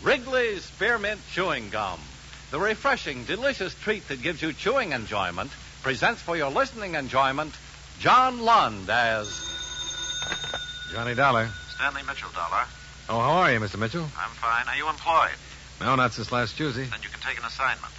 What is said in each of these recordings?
Wrigley's Spearmint Chewing Gum. The refreshing, delicious treat that gives you chewing enjoyment presents for your listening enjoyment John Lund as Johnny Dollar. Stanley Mitchell, Dollar. Oh, how are you, Mr. Mitchell? I'm fine. Are you employed? No, not since last Tuesday. Then you can take an assignment.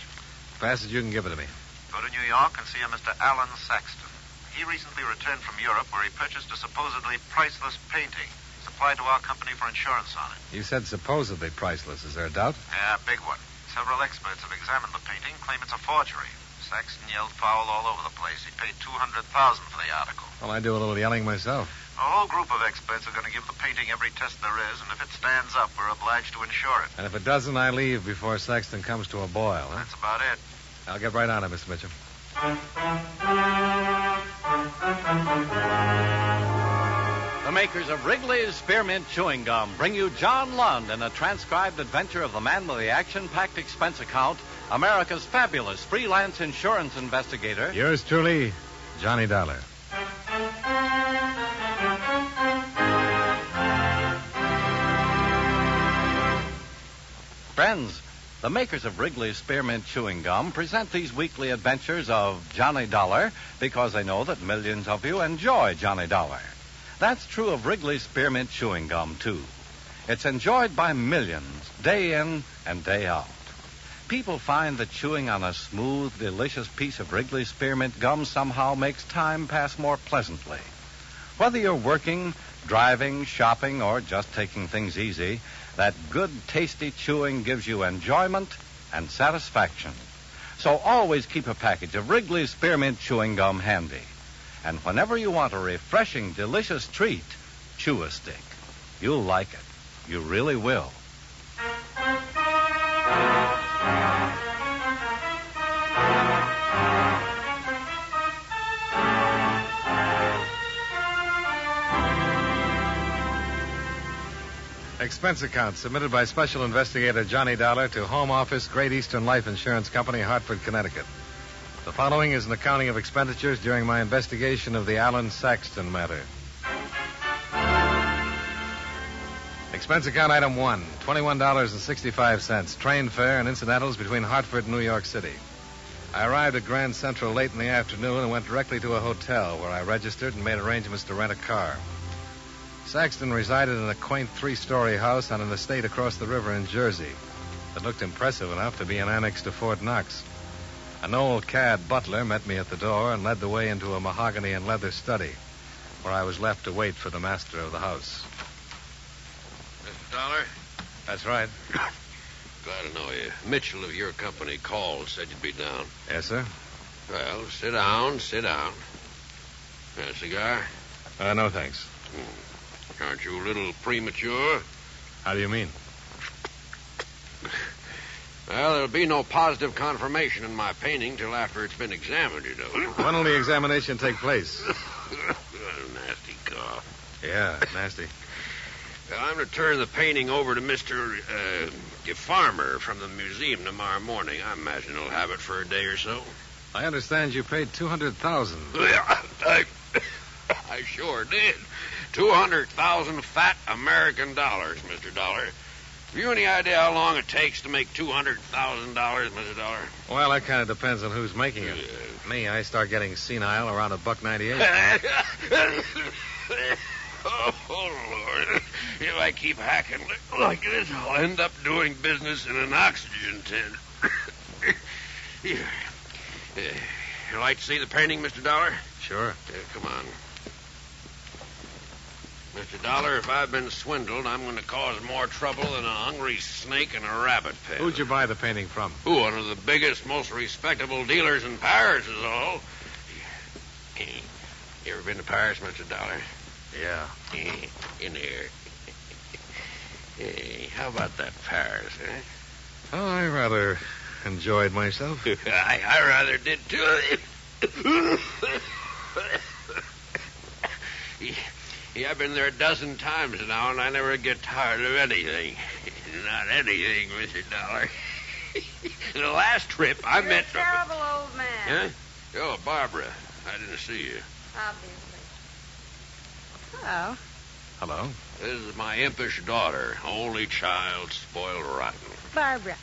Fast as you can give it to me. Go to New York and see a Mr. Alan Saxton. He recently returned from Europe where he purchased a supposedly priceless painting supplied to our company for insurance on it. You said supposedly priceless. Is there a doubt? Yeah, big one. Several experts have examined the painting, claim it's a forgery. Saxton yelled foul all over the place. He paid $200,000 for the article. Well, I do a little yelling myself. A whole group of experts are going to give the painting every test there is, and if it stands up, we're obliged to insure it. And if it doesn't, I leave before Saxton comes to a boil, huh? That's about it. I'll get right on it, Mr. Mitchell. the makers of Wrigley's Spearmint Chewing Gum bring you John Lund in a transcribed adventure of the man with the action-packed expense account, America's fabulous freelance insurance investigator. Yours truly, Johnny Dollar. Friends, the makers of Wrigley's Spearmint Chewing Gum present these weekly adventures of Johnny Dollar because they know that millions of you enjoy Johnny Dollar. That's true of Wrigley's Spearmint Chewing Gum, too. It's enjoyed by millions, day in and day out. People find that chewing on a smooth, delicious piece of Wrigley's Spearmint Gum somehow makes time pass more pleasantly. Whether you're working, driving, shopping, or just taking things easy, that good, tasty chewing gives you enjoyment and satisfaction. So always keep a package of Wrigley's Spearmint Chewing Gum handy. And whenever you want a refreshing, delicious treat, chew a stick. You'll like it. You really will. Expense account submitted by Special Investigator Johnny Dollar to Home Office, Great Eastern Life Insurance Company, Hartford, Connecticut. The following is an accounting of expenditures during my investigation of the Alan Saxton matter. Expense account item 1, $21.65, train fare and incidentals between Hartford and New York City. I arrived at Grand Central late in the afternoon and went directly to a hotel where I registered and made arrangements to rent a car. Saxton resided in a quaint 3-story house on an estate across the river in Jersey that looked impressive enough to be an annex to Fort Knox. An old cad butler met me at the door and led the way into a mahogany and leather study, where I was left to wait for the master of the house. Mr. Dollar? That's right. Glad to know you. Mitchell of your company called, said you'd be down. Yes, sir? Well, sit down, sit down. Got a cigar? No, thanks. Aren't you a little premature? How do you mean? Well, there'll be no positive confirmation in my painting till after it's been examined, you know. When will the examination take place? Nasty cough. Yeah, nasty. Well, I'm to turn the painting over to Mr. Farmer from the museum tomorrow morning. I imagine he'll have it for a day or so. I understand you paid $200,000. I sure did. 200,000 fat American dollars, Mr. Dollar. Have you any idea how long it takes to make $200,000, Mr. Dollar? Well, that kind of depends on who's making it. Me, I start getting senile around $1.98. Oh, Lord. If I keep hacking like this, I'll end up doing business in an oxygen tent. Here. You like to see the painting, Mr. Dollar? Sure. Come on. Mr. Dollar, if I've been swindled, I'm going to cause more trouble than a hungry snake in a rabbit pen. Who'd you buy the painting from? Who? One of the biggest, most respectable dealers in Paris is all. You ever been to Paris, Mr. Dollar? Yeah. In here. Hey, how about that Paris, eh? Oh, I rather enjoyed myself. I rather did, too. Yeah, I've been there a dozen times now, and I never get tired of anything. Not anything, Mr. Dollar. The last trip, I You're met... a terrible old man. Huh? Oh, Barbara, I didn't see you. Obviously. Well, Hello. This is my impish daughter, only child, spoiled rotten. Barbara.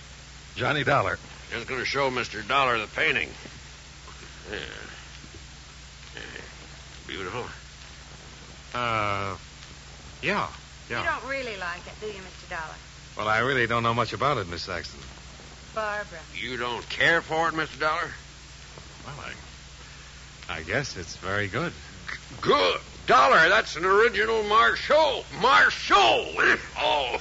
Johnny Dollar. Just going to show Mr. Dollar the painting. Yeah. Beautiful. Yeah. You don't really like it, do you, Mr. Dollar? Well, I really don't know much about it, Miss Saxton. Barbara. You don't care for it, Mr. Dollar? Well, I guess it's very good. Good. Dollar, that's an original Marceau. Marceau! Oh.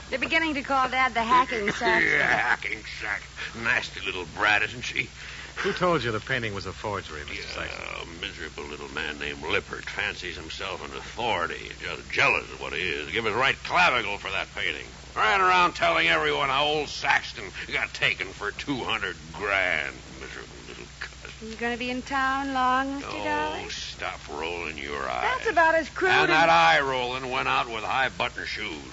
They're beginning to call Dad the hacking Saxton. Yeah, hacking sack. Nasty little brat, isn't she? Who told you the painting was a forgery, Mr. Saxton? A miserable little man named Lippert fancies himself an authority, just jealous of what he is. Give his right clavicle for that painting. Ran around telling everyone how old Saxton got taken for $200,000. Miserable little cuss. Are you going to be in town long, Mr. Dollar? Oh, stop rolling your eyes. That's about as crude And as... that eye rolling went out with high button shoes.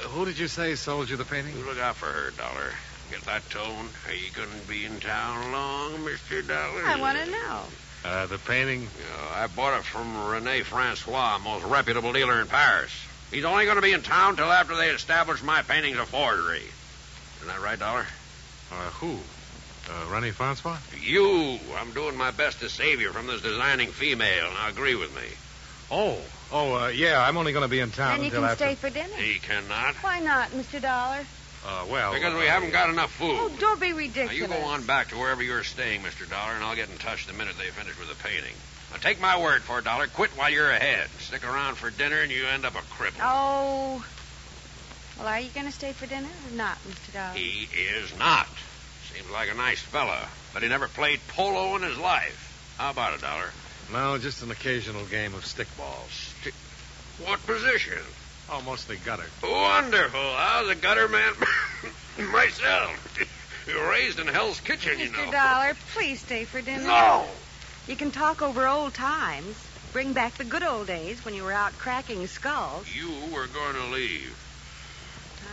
Who did you say sold you the painting? You look out for her, Dollar. Get that tone? Are you going to be in town long, Mr. Dollar? I want to know. The painting? Yeah, I bought it from Rene Francois, most reputable dealer in Paris. He's only going to be in town till after they establish my painting's a forgery. Isn't that right, Dollar? Who? Rene Francois? You. I'm doing my best to save you from this designing female. Now agree with me. Yeah, I'm only going to be in town Then you until can after... stay for dinner. He cannot. Why not, Mr. Dollar? Because we haven't got enough food. Oh, don't be Now, ridiculous. you go on back to wherever you're staying, Mr. Dollar, and I'll get in touch the minute they finish with the painting. Now, take my word for it, Dollar. Quit while you're ahead. Stick around for dinner, and you end up a cripple. Oh. Well, are you going to stay for dinner or not, Mr. Dollar? He is not. Seems like a nice fella, but he never played polo in his life. How about it, Dollar? No, just an occasional game of stickball. What position? Oh, mostly gutter. Wonderful. I was a gutter man myself. You were raised in Hell's Kitchen, you know. Mr. Dollar, please stay for dinner. No! You can talk over old times. Bring back the good old days when you were out cracking skulls. You were going to leave.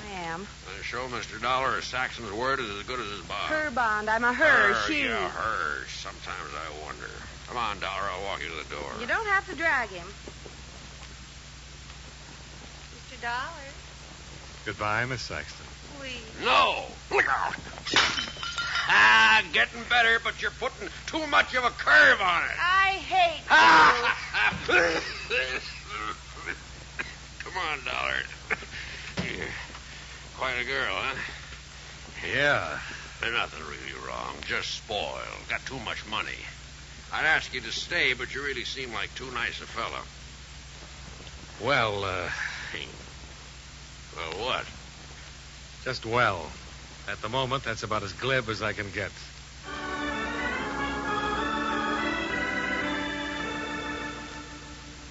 I am. I show Mr. Dollar Saxon's word is as good as his bond. Her bond. I'm a her. She. Yeah, her. Sometimes I wonder. Come on, Dollar. I'll walk you to the door. You don't have to drag him. Mr. Dollar, Goodbye, Miss Saxton. please. No! Look out! Getting better, but you're putting too much of a curve on it. I hate you. Come on, Dollar. You're quite a girl, huh? Yeah. There's nothing really wrong. Just spoiled. Got too much money. I'd ask you to stay, but you really seem like too nice a fella. Well, Well, what? just well. At the moment, that's about as glib as I can get.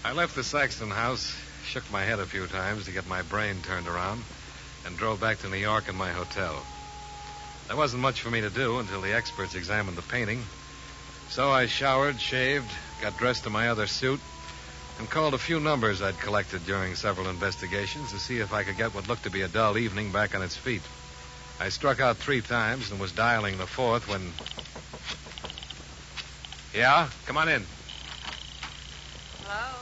I left the Saxton house, shook my head a few times to get my brain turned around, and drove back to New York in my hotel. There wasn't much for me to do until the experts examined the painting. So I showered, shaved, got dressed in my other suit, and called a few numbers I'd collected during several investigations to see if I could get what looked to be a dull evening back on its feet. I struck out 3 times and was dialing the 4th when... Yeah? Come on in. Hello?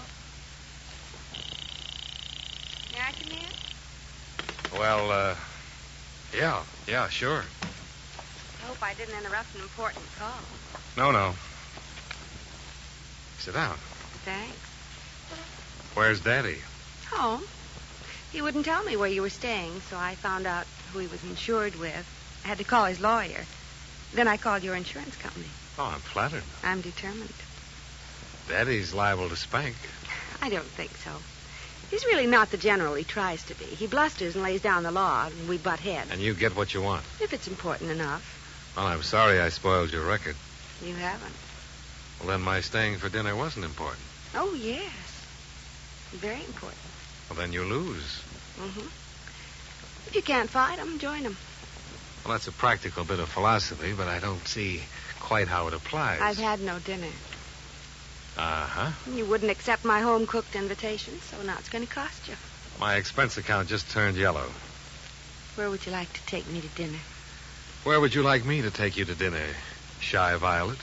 May I come in? Well, yeah, sure. I hope I didn't interrupt an important call. No. Sit down. Thanks. Where's Daddy? Home. He wouldn't tell me where you were staying, so I found out who he was insured with. I had to call his lawyer. Then I called your insurance company. Oh, I'm flattered. I'm determined. Daddy's liable to spank. I don't think so. He's really not the general he tries to be. He blusters and lays down the law, and we butt heads. And you get what you want. If it's important enough. Well, I'm sorry I spoiled your record. You haven't. Well, then my staying for dinner wasn't important. Oh, yes. Very important. Well, then you lose. Mm-hmm. If you can't fight them, join them. Well, that's a practical bit of philosophy, but I don't see quite how it applies. I've had no dinner. Uh-huh. You wouldn't accept my home-cooked invitation, so now it's going to cost you. My expense account just turned yellow. Where would you like to take me to dinner? Where would you like me to take you to dinner, Shy Violet?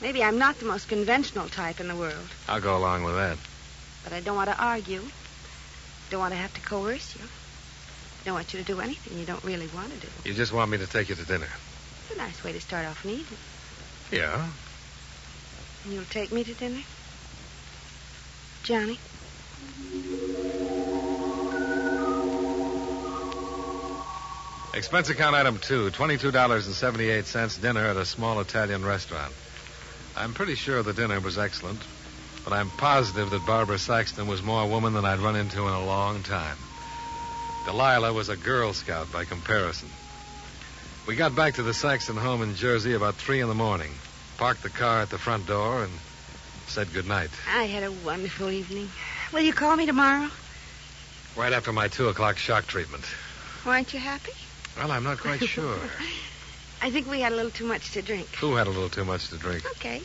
Maybe I'm not the most conventional type in the world. I'll go along with that. But I don't want to argue. Don't want to have to coerce you. Don't want you to do anything you don't really want to do. You just want me to take you to dinner? It's a nice way to start off an evening. Yeah. You'll take me to dinner? Johnny? Expense account item 2, $22.78, dinner at a small Italian restaurant. I'm pretty sure the dinner was excellent, but I'm positive that Barbara Saxton was more woman than I'd run into in a long time. Delilah was a Girl Scout by comparison. We got back to the Saxton home in Jersey about 3 in the morning, parked the car at the front door, and said goodnight. I had a wonderful evening. Will you call me tomorrow? Right after my 2 o'clock shock treatment. Aren't you happy? Well, I'm not quite sure. I think we had a little too much to drink. Who had a little too much to drink? Okay.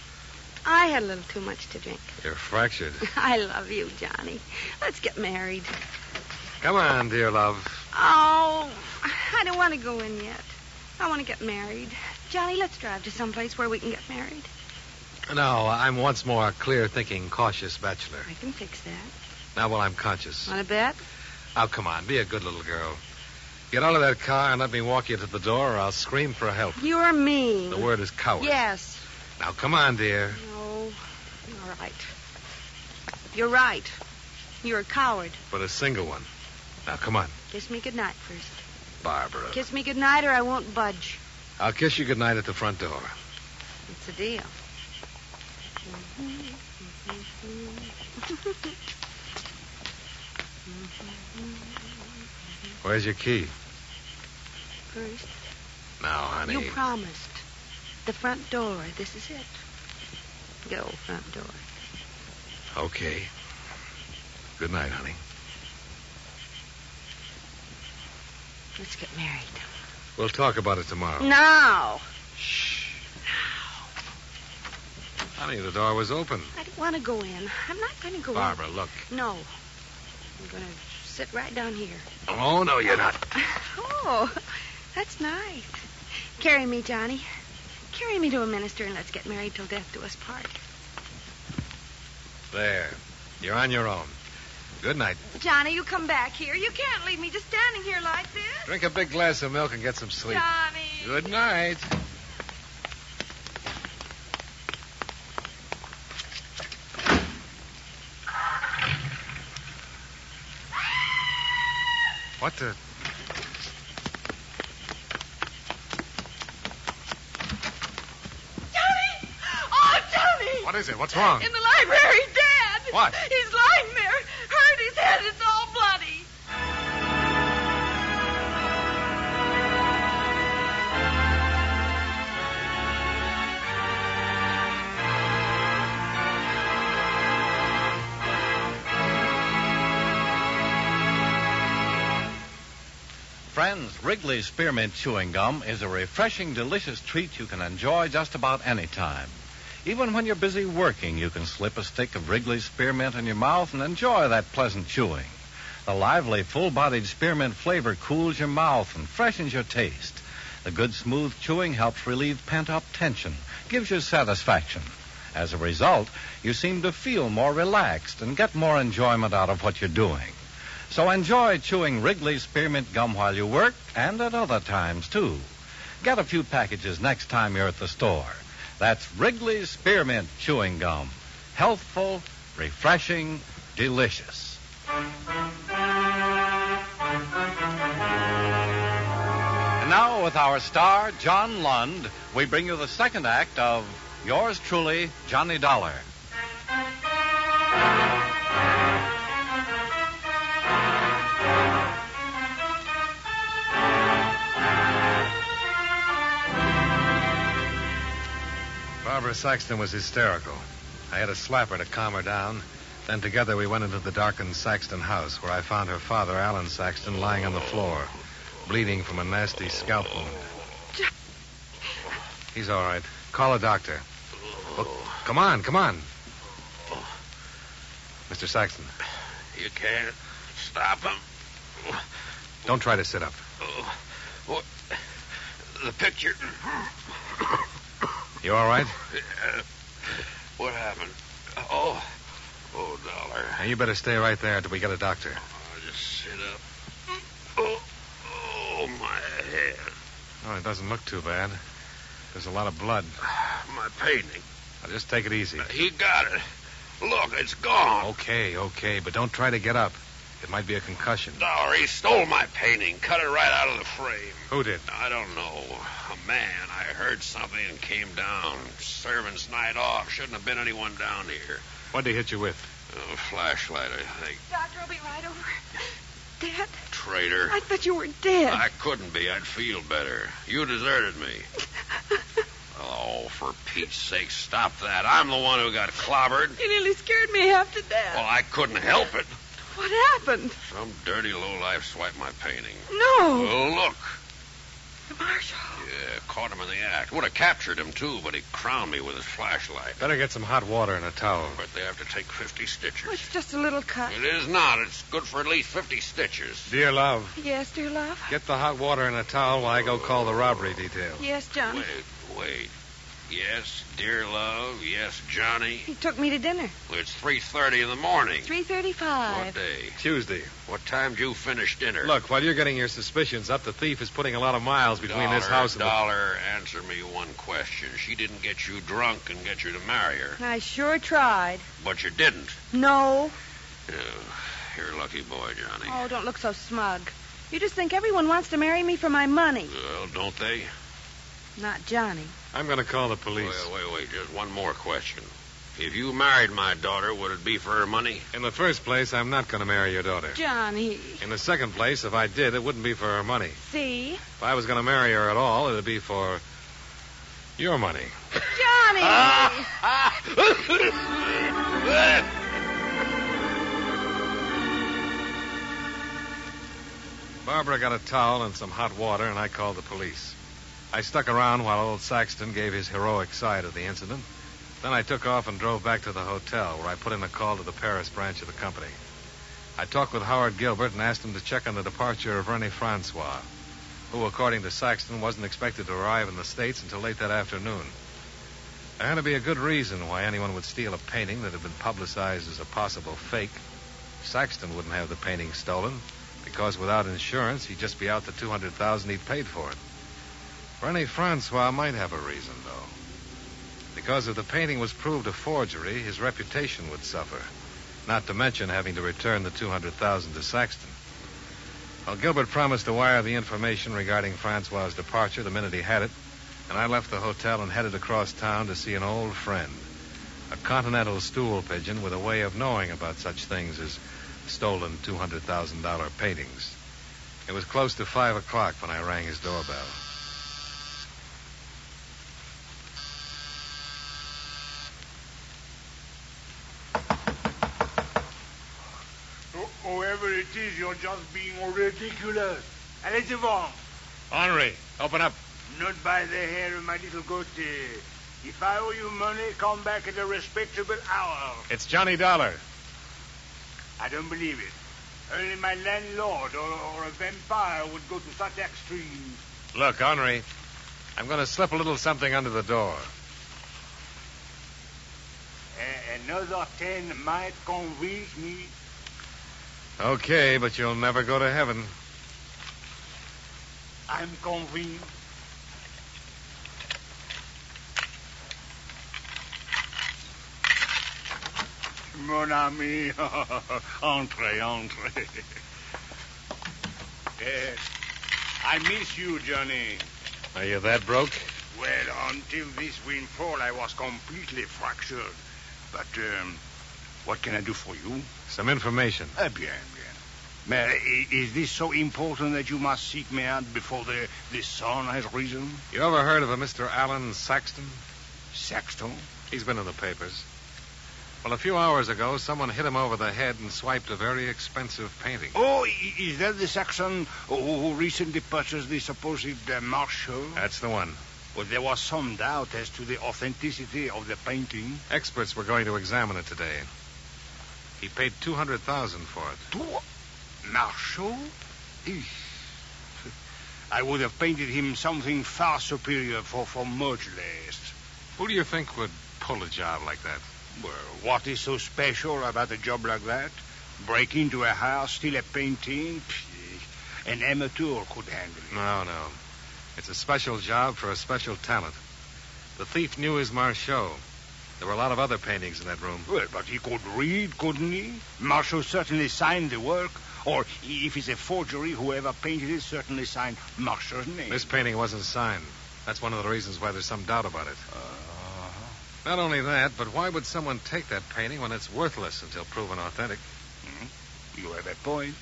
I had a little too much to drink. You're fractured. I love you, Johnny. Let's get married. Come on, dear love. Oh, I don't want to go in yet. I want to get married. Johnny, let's drive to someplace where we can get married. No, I'm once more a clear-thinking, cautious bachelor. I can fix that. Now, well, I'm conscious. Want to bet? Oh, come on. Be a good little girl. Get out of that car and let me walk you to the door, or I'll scream for help. You're mean. The word is coward. Yes. Now, come on, dear. No, you're right. You're right. You're a coward. But a single one. Now, come on. Kiss me goodnight first. Barbara. Kiss me goodnight or I won't budge. I'll kiss you goodnight at the front door. It's a deal. Where's your key? First, Now, honey. you promised. The front door. This is it. Go, front door. Okay. Good night, honey. Let's get married. We'll talk about it tomorrow. Now. Shh. Honey, the door was open. I don't want to go in. I'm not going to go Barbara, look. in. No. I'm going to sit right down here. Oh, no, you're not. Oh, that's nice. Carry me, Johnny. Carry me to a minister and let's get married till death do us part. There. You're on your own. Good night. Johnny, you come back here. You can't leave me just standing here like this. Drink a big glass of milk and get some sleep. Johnny. Good night. What the... Johnny! Oh, Johnny! What is it? What's wrong? In the library, Dad. What? He's lying there. Hurt his head. It's all bloody. Friends, Wrigley's Spearmint Chewing Gum is a refreshing, delicious treat you can enjoy just about any time. Even when you're busy working, you can slip a stick of Wrigley's Spearmint in your mouth and enjoy that pleasant chewing. The lively, full-bodied spearmint flavor cools your mouth and freshens your taste. The good, smooth chewing helps relieve pent-up tension, gives you satisfaction. As a result, you seem to feel more relaxed and get more enjoyment out of what you're doing. So enjoy chewing Wrigley's Spearmint Gum while you work and at other times, too. Get a few packages next time you're at the store. That's Wrigley's Spearmint Chewing Gum. Healthful, refreshing, delicious. And now, with our star, John Lund, we bring you the second act of yours truly, Johnny Dollar. Barbara Saxton was hysterical. I had to slap her to calm her down. Then together we went into the darkened Saxton house, where I found her father, Alan Saxton, lying on the floor, bleeding from a nasty scalp wound. He's all right. Call a doctor. Well, come on. Mr. Saxton. You can't stop him. Don't try to sit up. What? The picture. You all right? What happened? Oh, Oh, Dollar. Now, you better stay right there till we get a doctor. I'll just sit up. Oh, my head. Oh, it doesn't look too bad. There's a lot of blood. My painting. Now, just take it easy. He got it. Look, it's gone. Okay, but don't try to get up. It might be a concussion. Dollar, he stole my painting, cut it right out of the frame. Who did? I don't know. A man. I heard something and came down. Servant's night off. Shouldn't have been anyone down here. What'd he hit you with? A flashlight, I think. Doctor, I'll be right over. Dad? Traitor. I thought you were dead. I couldn't be. I'd feel better. You deserted me. Oh, for Pete's sake, stop that. I'm the one who got clobbered. You nearly scared me half to death. Well, I couldn't help it. What happened? Some dirty lowlife swiped my painting. No. Well, look. The marshal. Yeah, caught him in the act. Would have captured him, too, but he crowned me with his flashlight. Better get some hot water and a towel. But they have to take 50 stitches. Oh, it's just a little cut. It is not. It's good for at least 50 stitches. Dear love, Yes, dear love. get the hot water and a towel while I go call the robbery detail. Yes, Johnny. Wait. Yes, dear love. Yes, Johnny. He took me to dinner. Well, it's 3:30 in the morning. 3:35. What day? Tuesday. What time did you finish dinner? Look, while you're getting your suspicions up, the thief is putting a lot of miles between this house and Dollar, answer me one question. She didn't get you drunk and get you to marry her. I sure tried. But you didn't. No. You're a lucky boy, Johnny. Oh, don't look so smug. You just think everyone wants to marry me for my money. Well, don't they? Not Johnny. I'm going to call the police. Wait. Just one more question. If you married my daughter, would it be for her money? In the first place, I'm not going to marry your daughter. Johnny. In the second place, if I did, it wouldn't be for her money. See? If I was going to marry her at all, it would be for your money. Johnny! Barbara got a towel and some hot water, and I called the police. I stuck around while old Saxton gave his heroic side of the incident. Then I took off and drove back to the hotel, where I put in a call to the Paris branch of the company. I talked with Howard Gilbert and asked him to check on the departure of Rene Francois, who, according to Saxton, wasn't expected to arrive in the States until late that afternoon. There had to be a good reason why anyone would steal a painting that had been publicized as a possible fake. Saxton wouldn't have the painting stolen, because without insurance, he'd just be out the $200,000 he'd paid for it. Rene Francois might have a reason, though. Because if the painting was proved a forgery, his reputation would suffer, not to mention having to return the $200,000 to Saxton. Well, Gilbert promised to wire the information regarding Francois' departure the minute he had it, and I left the hotel and headed across town to see an old friend, a continental stool pigeon with a way of knowing about such things as stolen $200,000 paintings. It was close to 5 o'clock when I rang his doorbell. Whoever it is, you're just being ridiculous. Allez devant. Henri, open up. Not by the hair of my little goatee. If I owe you money, come back at a respectable hour. It's Johnny Dollar. I don't believe it. Only my landlord or a vampire would go to such extremes. Look, Henri, I'm going to slip a little something under the door. Another 10 might convince me. Okay, but you'll never go to heaven. I'm convinced. Mon ami, entrez. I miss you, Johnny. Are you that broke? Well, until this windfall, I was completely fractured. But, what can I do for you? Some information. Bien. Is this so important that you must seek me out before the sun has risen? You ever heard of a Mr. Alan Saxton? Saxton? He's been in the papers. Well, a few hours ago, someone hit him over the head and swiped a very expensive painting. Oh, is that the Saxon who recently purchased the supposed Marshall? That's the one. Well, there was some doubt as to the authenticity of the painting. Experts were going to examine it today. He paid $200,000 for it. Marshall? I would have painted him something far superior for much less. Who do you think would pull a job like that? Well, what is so special about a job like that? Break into a house, steal a painting? Pfft, an amateur could handle it. No. It's a special job for a special talent. The thief knew his Marchot. There were a lot of other paintings in that room. Well, but he could read, couldn't he? Marshall certainly signed the work. Or if it's a forgery, whoever painted it certainly signed Marshall's name. This painting wasn't signed. That's one of the reasons why there's some doubt about it. Not only that, but why would someone take that painting when it's worthless until proven authentic? You have a point.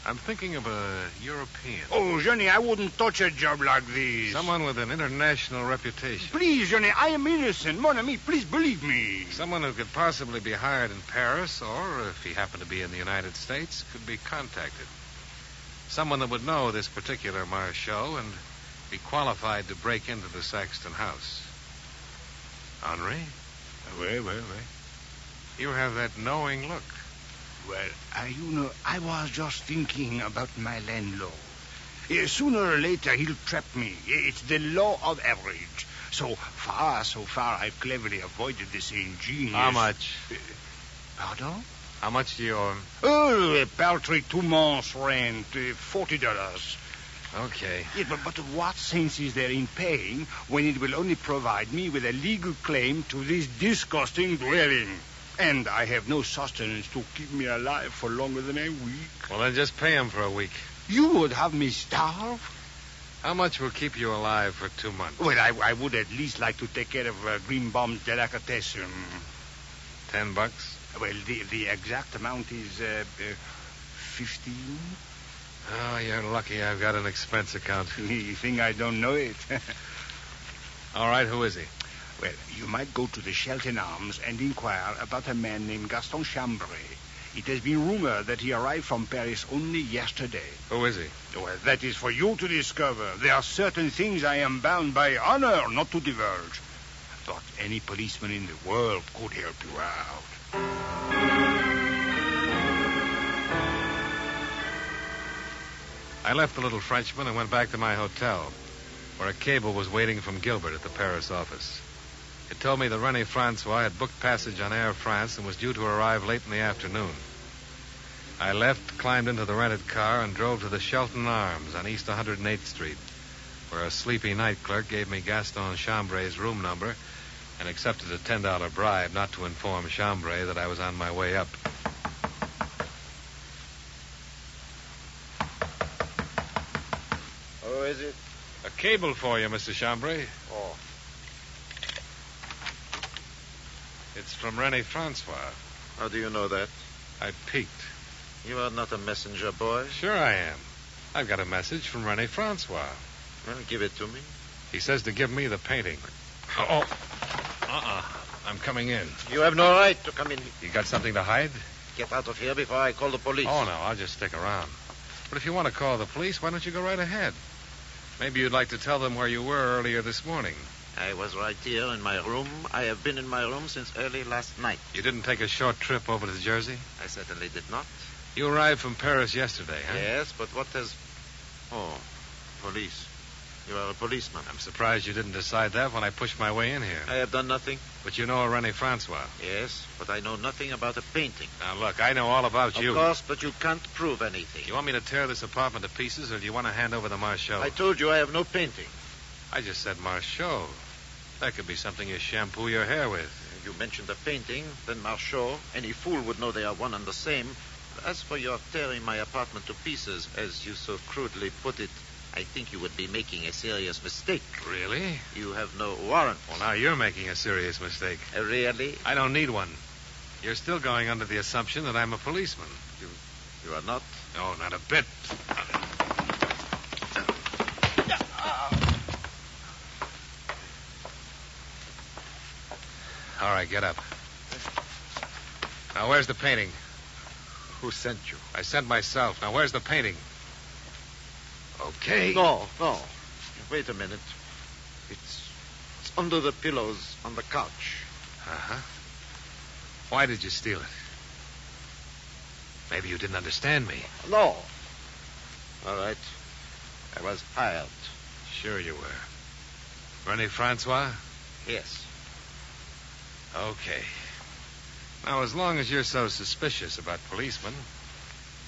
I'm thinking of a European. Oh, Johnny, I wouldn't touch a job like this. Someone with an international reputation. Please, Johnny, I am innocent. Mon ami, please believe me. Someone who could possibly be hired in Paris, or, if he happened to be in the United States, could be contacted. Someone that would know this particular Marchot and be qualified to break into the Saxton house. Henri? Well. You have that knowing look. Well, I was just thinking about my landlord. Sooner or later, he'll trap me. It's the law of average. So far, I've cleverly avoided this ingenious... How much? Pardon? How much do you owe him? Oh, a paltry 2 months' rent, $40. Okay. Yeah, but what sense is there in paying when it will only provide me with a legal claim to this disgusting dwelling? And I have no sustenance to keep me alive for longer than a week. Well, then just pay him for a week. You would have me starve? How much will keep you alive for 2 months? Well, I would at least like to take care of Greenbaum's delicatessen. $10? Well, the exact amount is 15. Oh, you're lucky I've got an expense account. You think I don't know it? All right, who is he? Well, you might go to the Shelton Arms and inquire about a man named Gaston Chambray. It has been rumored that he arrived from Paris only yesterday. Who is he? Well, that is for you to discover. There are certain things I am bound by honor not to divulge. But any policeman in the world could help you out. I left the little Frenchman and went back to my hotel, where a cable was waiting from Gilbert at the Paris office. It told me that René Francois had booked passage on Air France and was due to arrive late in the afternoon. I left, climbed into the rented car, and drove to the Shelton Arms on East 108th Street, where a sleepy night clerk gave me Gaston Chambray's room number and accepted a $10 bribe not to inform Chambray that I was on my way up. Who is it? A cable for you, Mr. Chambray. Oh. It's from René Francois. How do you know that? I peeked. You are not a messenger boy. Sure I am. I've got a message from René Francois. Well, give it to me. He says to give me the painting. Oh. I'm coming in. You have no right to come in. You got something to hide? Get out of here before I call the police. Oh, no, I'll just stick around. But if you want to call the police, why don't you go right ahead? Maybe you'd like to tell them where you were earlier this morning. I was right here in my room. I have been in my room since early last night. You didn't take a short trip over to Jersey? I certainly did not. You arrived from Paris yesterday, huh? Yes, but what has... Oh, police. You are a policeman. I'm surprised you didn't decide that when I pushed my way in here. I have done nothing. But you know a René Francois. Yes, but I know nothing about a painting. Now, look, I know all about you. Of course, but you can't prove anything. You want me to tear this apartment to pieces, or do you want to hand over the Marchot? I told you I have no painting. I just said Marchot. That could be something you shampoo your hair with. You mentioned a painting, then Marchot. Any fool would know they are one and the same. As for your tearing my apartment to pieces, as you so crudely put it, I think you would be making a serious mistake. Really? You have no warrant. Well, now you're making a serious mistake. Really? I don't need one. You're still going under the assumption that I'm a policeman. You are not? No, not a bit. All right, get up. Now, where's the painting? Who sent you? I sent myself. Now, where's the painting? Okay. No. Wait a minute. It's under the pillows on the couch. Uh-huh. Why did you steal it? Maybe you didn't understand me. No. All right. I was hired. Sure you were. René Francois? Yes. Okay. Now, as long as you're so suspicious about policemen,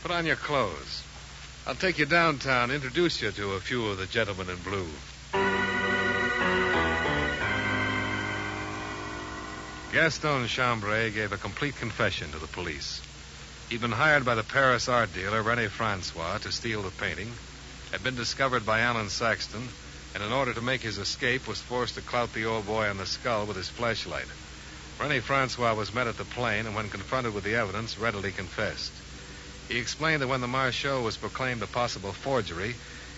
put on your clothes. I'll take you downtown, introduce you to a few of the gentlemen in blue. Gaston Chambray gave a complete confession to the police. He'd been hired by the Paris art dealer, René Francois, to steal the painting, had been discovered by Alan Saxton, and in order to make his escape was forced to clout the old boy on the skull with his flashlight. René Francois was met at the plane, and when confronted with the evidence, readily confessed. He explained that when the Marchot was proclaimed a possible forgery,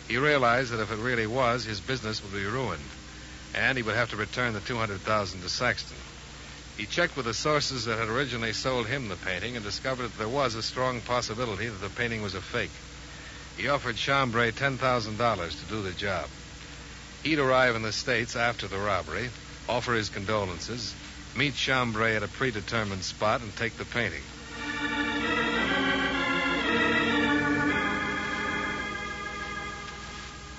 he realized that if it really was, his business would be ruined, and he would have to return the $200,000 to Saxton. He checked with the sources that had originally sold him the painting and discovered that there was a strong possibility that the painting was a fake. He offered Chambray $10,000 to do the job. He'd arrive in the States after the robbery, offer his condolences, meet Chambray at a predetermined spot, and take the painting.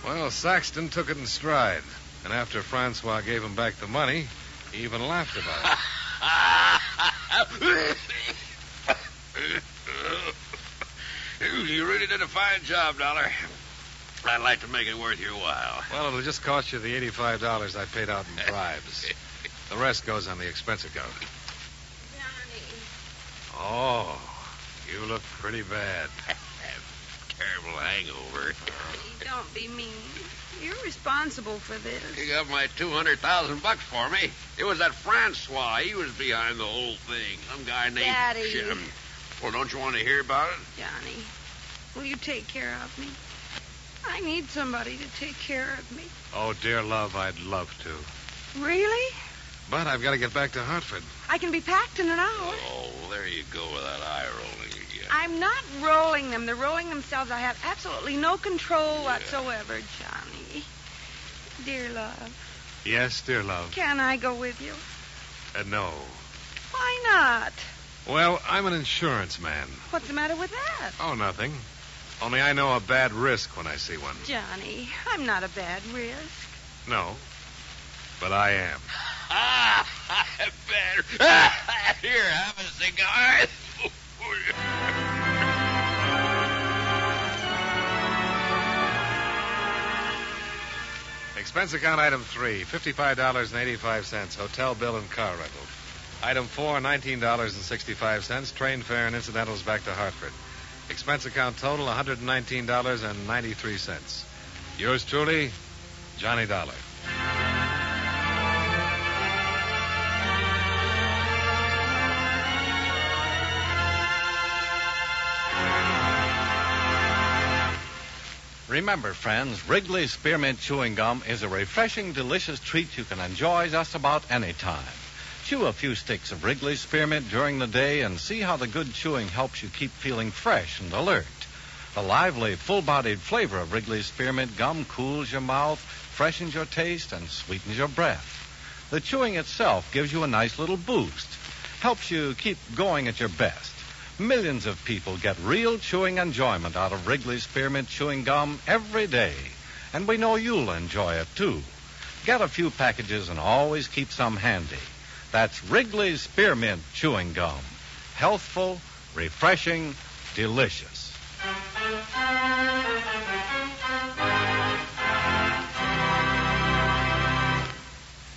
Well, Saxton took it in stride, and after Francois gave him back the money, he even laughed about it. You really did a fine job, Dollar. I'd like to make it worth your while. Well, it'll just cost you the $85 I paid out in bribes. The rest goes on the expense account. Johnny. Oh, you look pretty bad. Terrible hangover. Don't be mean. You're responsible for this. You got my $200,000 for me. It was that Francois. He was behind the whole thing. Some guy named Daddy. Jim. Well, don't you want to hear about it? Johnny, will you take care of me? I need somebody to take care of me. Oh, dear love, I'd love to. Really? But I've got to get back to Hartford. I can be packed in an hour. Oh, there you go with that eye rolling again. I'm not rolling them. They're rolling themselves. I have absolutely no control whatsoever, Johnny. Dear love. Yes, dear love. Can I go with you? No. Why not? Well, I'm an insurance man. What's the matter with that? Oh, nothing. Only I know a bad risk when I see one. Johnny, I'm not a bad risk. No, but I am. Better. Here, have a cigar. Expense account item 3, $55.85, hotel bill and car rental. Item 4, $19.65, train fare and incidentals back to Hartford. Expense account total, $119.93. Yours truly, Johnny Dollar. Remember, friends, Wrigley's Spearmint Chewing Gum is a refreshing, delicious treat you can enjoy just about any time. Chew a few sticks of Wrigley's Spearmint during the day and see how the good chewing helps you keep feeling fresh and alert. The lively, full-bodied flavor of Wrigley's Spearmint Gum cools your mouth, freshens your taste, and sweetens your breath. The chewing itself gives you a nice little boost, helps you keep going at your best. Millions of people get real chewing enjoyment out of Wrigley's Spearmint Chewing Gum every day, and we know you'll enjoy it, too. Get a few packages and always keep some handy. That's Wrigley's Spearmint Chewing Gum. Healthful, refreshing, delicious.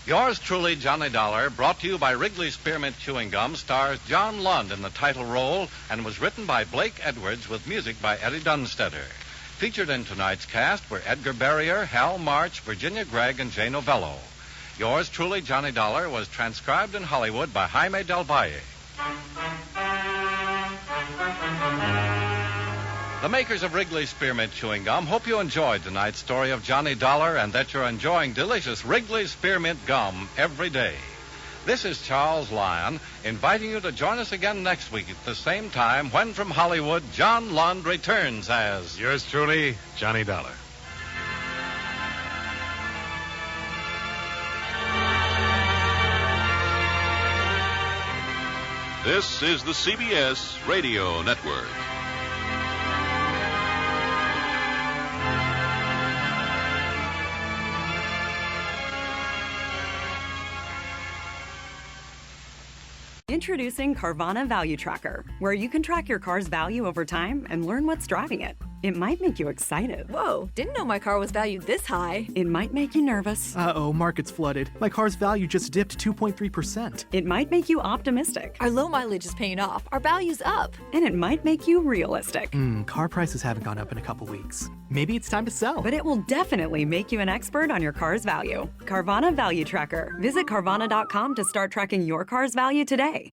Yours truly, Johnny Dollar, brought to you by Wrigley's Spearmint Chewing Gum, stars John Lund in the title role and was written by Blake Edwards with music by Eddie Dunstetter. Featured in tonight's cast were Edgar Barrier, Hal March, Virginia Gregg, and Jay Novello. Yours truly, Johnny Dollar, was transcribed in Hollywood by Jaime Del Valle. The makers of Wrigley's Spearmint Chewing Gum hope you enjoyed tonight's story of Johnny Dollar and that you're enjoying delicious Wrigley's Spearmint Gum every day. This is Charles Lyon inviting you to join us again next week at the same time when from Hollywood, John Lund returns as... Yours truly, Johnny Dollar. This is the CBS Radio Network. Introducing Carvana Value Tracker, where you can track your car's value over time and learn what's driving it. It might make you excited. Whoa, didn't know my car was valued this high. It might make you nervous. Uh-oh, market's flooded. My car's value just dipped 2.3%. It might make you optimistic. Our low mileage is paying off. Our value's up. And it might make you realistic. Car prices haven't gone up in a couple weeks. Maybe it's time to sell. But it will definitely make you an expert on your car's value. Carvana Value Tracker. Visit Carvana.com to start tracking your car's value today.